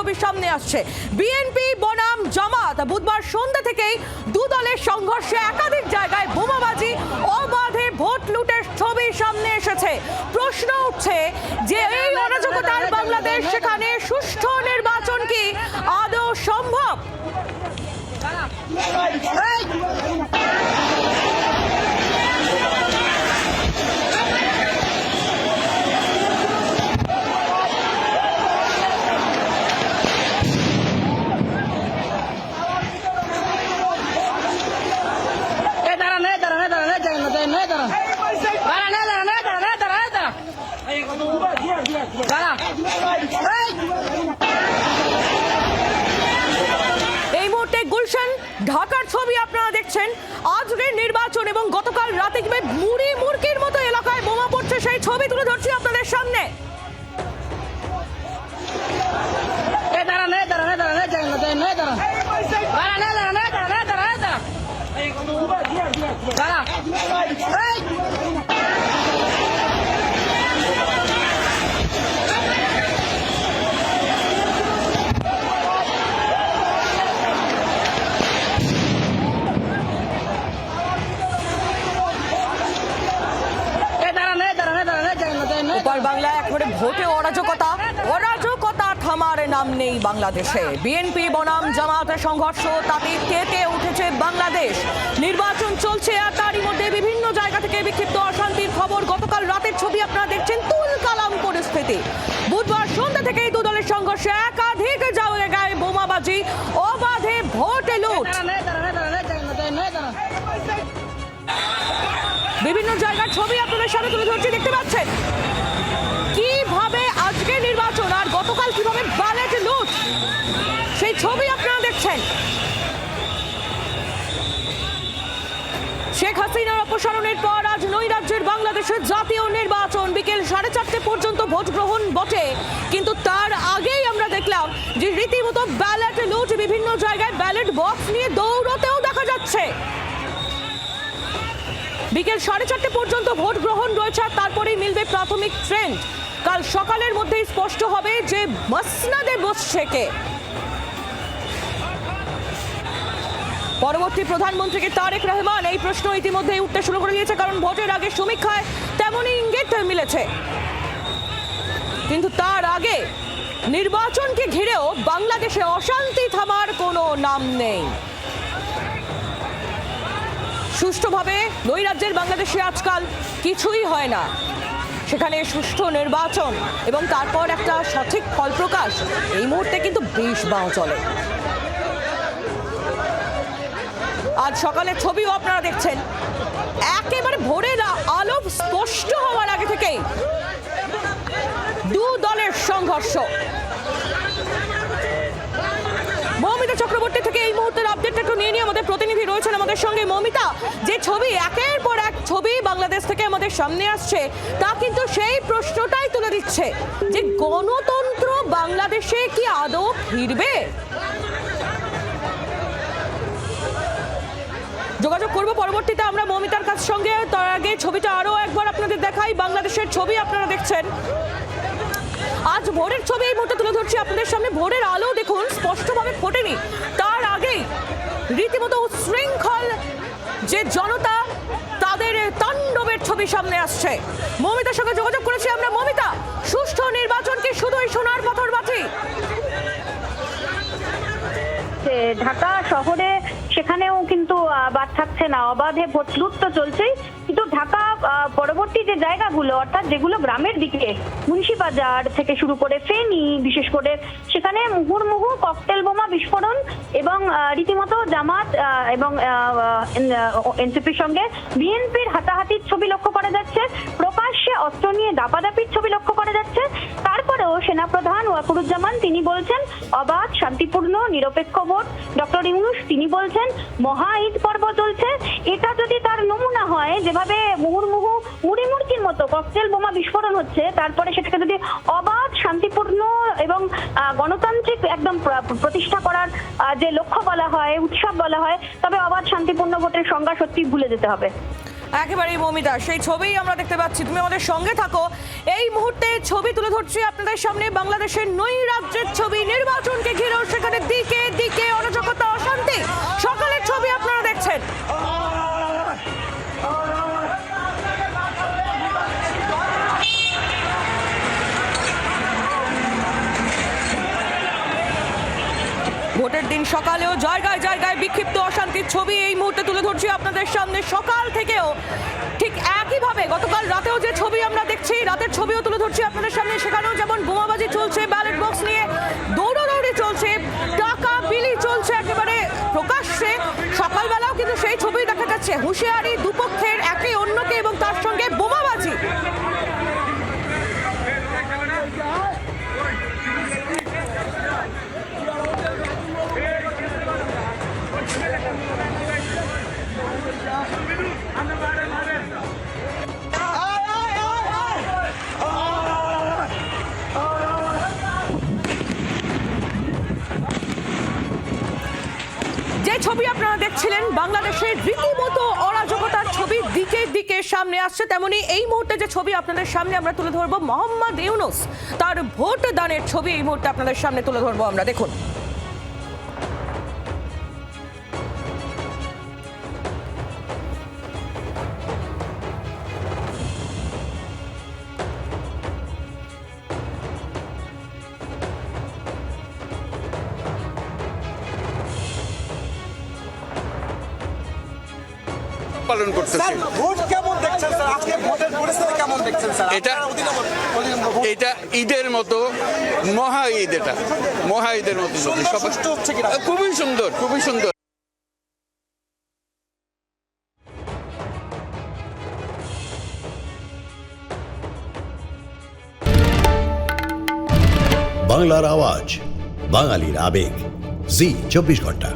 ছবি সামনে আসছে। বিএনপি বনাম জামাত বুধবার সন্ধ্যা থেকেই দু দলের সংঘর্ষে একাধিক জায়গায় বোমাবাজি, অবাধে ভোট লুটের ছবি সামনে এসেছে। প্রশ্ন উঠছে যে এই অরাজকতার বাংলাদেশ, সেখানে সুষ্ঠু নির্বাচন কি আদৌ সম্ভব? এই মুহূর্তে গুলশান ঢাকার ছবি আপনারা দেখছেন। আজকের নির্বাচন এবং গতকাল রাতে কিভাবে মুড়ি মুরকির মতো এলাকায় বোমা পড়ছে সেই ছবি তুলে ধরছি আপনাদের সামনে। ওপার বাংলায় একবারে ভোটে অরাজকতা থামার নাম নেই বাংলাদেশে। বিএনপি বনাম জামাতের সংঘর্ষ, তাতে কেঁপে উঠেছে বাংলাদেশ। নির্বাচন চলছে আর তারই মধ্যে বিভিন্ন জায়গা থেকে বিক্ষিপ্ত অশান্তির খবর। গতকাল রাতের ছবি আপনারা দেখছেন, তুলকালাম পরিস্থিতি। বুধবার সন্ধ্যা থেকেই দু দলের সংঘর্ষে একাধিক জায়গায় বোমাবাজি, অবাধে ভোট লুট। বিভিন্ন জায়গার ছবি আপনাদের সামনে তুলে ধরছি, দেখতে পাচ্ছেন কিভাবে আজকের নির্বাচন আর গতকাল কিভাবে ব্যালট লুট, সেই ছবি আপনারা দেখছেন। শেখ হাসিনার অপসারণের পর আজ নৈরাজ্যের বাংলাদেশের জাতীয় নির্বাচন। বিকেল 4:30 পর্যন্ত ভোট গ্রহণ বটে, কিন্তু তার আগেই আমরা দেখলাম যে রীতিমতো ব্যালট লুট, বিভিন্ন জায়গায় ব্যালট বক্স নিয়ে দৌড়তেও দেখা যাচ্ছে। বিকেল 4:30 পর্যন্ত ভোট গ্রহণ রয়েছে, তারপরেই মিলবে প্রাথমিক ট্রেন্ড। কাল সকালের মধ্যেই স্পষ্ট হবে যে মসনদে বসছে কে। পরবর্তী প্রধানমন্ত্রীকে তারেক রহমান, এই প্রশ্ন ইতিমধ্যেই উঠতে শুরু করে দিয়েছে, কারণ ভোটের আগে সমীক্ষায় তেমনই ইঙ্গিত মিলেছে। কিন্তু তার আগে নির্বাচনকে ঘিরেও বাংলাদেশে অশান্তি থামার কোনো নাম নেই। সুষ্ঠুভাবে নৈরাজ্যের বাংলাদেশে আজকাল কিছুই হয় না। সেখানে সুষ্ঠু নির্বাচন এবং তারপর একটা সঠিক ফল প্রকাশ, এই মুহূর্তে কিন্তু বেশ বাঁ চলে। আজ সকালের ছবিও আপনারা দেখছেন, একেবারে ভোরের আলো স্পষ্ট হওয়ার আগে থেকেই দু দলের সংঘর্ষ। মৌমিতা চক্রবর্তী থেকে এই মুহূর্তের আপডেটটা একটু নিয়ে নিয়ে আমাদের প্রতিনিধি রয়েছেন আমাদের সঙ্গে। মৌমিতা, যে ছবি একের পর এক ছবি বাংলাদেশ থেকে আমাদের সামনে আসছে, তা কিন্তু সেই প্রশ্নটাই তুলে দিচ্ছে যে গণতন্ত্র বাংলাদেশে কি আদৌ ফিরবে? যোগাযোগ করবো পরবর্তীতে আমরা মৌমিতার কাছ সঙ্গে। তার আগে ছবিটা আরো একবার আপনাদের দেখাই। বাংলাদেশের ছবি আপনারা দেখছেন, আজ ভোরের ছবি এই মুহূর্তে তুলে ধরছি আপনাদের সামনে। ভোরের আলো দেখুন স্পষ্টভাবে ফোটেনি, তার আগেই রীতিমতো উচ্ছৃঙ্খল যে জনতা, তাদের তাণ্ডবের ছবি সামনে আসছে। মৌমিতার সঙ্গে যোগাযোগ করেছি আমরা। মৌমিতা, সুষ্ঠু নির্বাচন কি শুধুই সোনার পাথর বাটি? ঢাকা শহরে সেখানেও কিন্তু বাদ থাকছে না, অবাধে ভোট লুট তো চলছেই, কিন্তু ঢাকা পরবর্তী যে জায়গাগুলো, অর্থাৎ যেগুলো গ্রামের দিকে, মুন্সিবাজার থেকে শুরু করে ফেনী, বিশেষ করে সেখানে মুহুর্মুহু ককটেল বোমা বিস্ফোরণ এবং রীতিমতো জামাত এবং এনসিপির সঙ্গে বিএনপির হাতাহাতির ছবি লক্ষ্য করা যাচ্ছে। প্রকাশ্যে অস্ত্র নিয়ে দাপাদাপির ছবি লক্ষ্য করা যাচ্ছে। তারপরেও সেনাপ্রধান ওয়াকুরুজ্জামান তিনি বলছেন অবাধ, শান্তিপূর্ণ, নিরপেক্ষ ভোট। ডক্টর ইউনূস তিনি বলছেন মহা ঈদ পর্ব চলছে। এটা যদি তার নমুনা হয়, যেভাবে মুহুর্মুহু মুড়িমুড়কির মতো ককটেল বোমা বিস্ফোরণ হচ্ছে, তারপরে সেটাকে যদি অবাধ, শান্তিপূর্ণ এবং গণতান্ত্রিক একদম প্রতিষ্ঠা করার যে লক্ষ্য বলা হয়, উৎসব বলা হয়, তবে অবাধ শান্তিপূর্ণ ভোটের সংজ্ঞা সত্যি ভুলে যেতে হবে। একেবারেই মৌমিতা, সেই ছবি আমরা দেখতে পাচ্ছি, তুমি আমাদের সঙ্গে থাকো। এই মুহূর্তে ছবি তুলে ধরছি আপনাদের সামনে, বাংলাদেশের নৈরাজ্যের ছবি, নির্বাচনকে ঘিরেও সেখানে দিকে দিকে অরাজকতা, অশান্তি। সকালের ছবি আপনারা দেখছেন। ভোটের দিন সকালেও জায়গায় জায়গায় বিক্ষিপ্ত অশান্তির ছবি এই মুহূর্তে তুলে ধরছি আপনাদের সামনে। সকাল থেকেও ঠিক একইভাবে গতকাল রাতেও যে ছবি আমরা দেখছি, রাতের ছবিও তুলে ধরছি আপনাদের সামনে। সেখানেও যেমন বোমাবাজি চলছে, ব্যালট বক্স নিয়ে দৌড়াদৌড়ি চলছে, টাকা বিলি চলছে একেবারে প্রকাশ্যে। সকালবেলাও কিন্তু সেই ছবি দেখা যাচ্ছে, হুঁশিয়ারি দুপক্ষের একে অন্যকে এবং তার সঙ্গে বোমাবাজি। যে ছবি আপনারা দেখছিলেন, বাংলাদেশের রীতিমতো অরাজকতার ছবি দিকে দিকে সামনে আসছে, তেমনি এই মুহূর্তে যে ছবি আপনাদের সামনে আমরা তুলে ধরবো, মোহাম্মদ ইউনূস তার ভোট দানের ছবি এই মুহূর্তে আপনাদের সামনে তুলে ধরবো আমরা। দেখুন, পালন করতেছি। ভোট কেমন দেখছেন স্যার? আজকে ভোটের পরিস্থিতি কেমন দেখছেন স্যার? এটা ঈদের মতো মহা ঈদ, এটা মহা ঈদের মতো সুন্দর সুষ্ঠু হচ্ছে কিনা? খুবই সুন্দর, খুবই সুন্দর। বাংলার আওয়াজ, বাঙালির আবেগ, জি 24 ঘন্টা।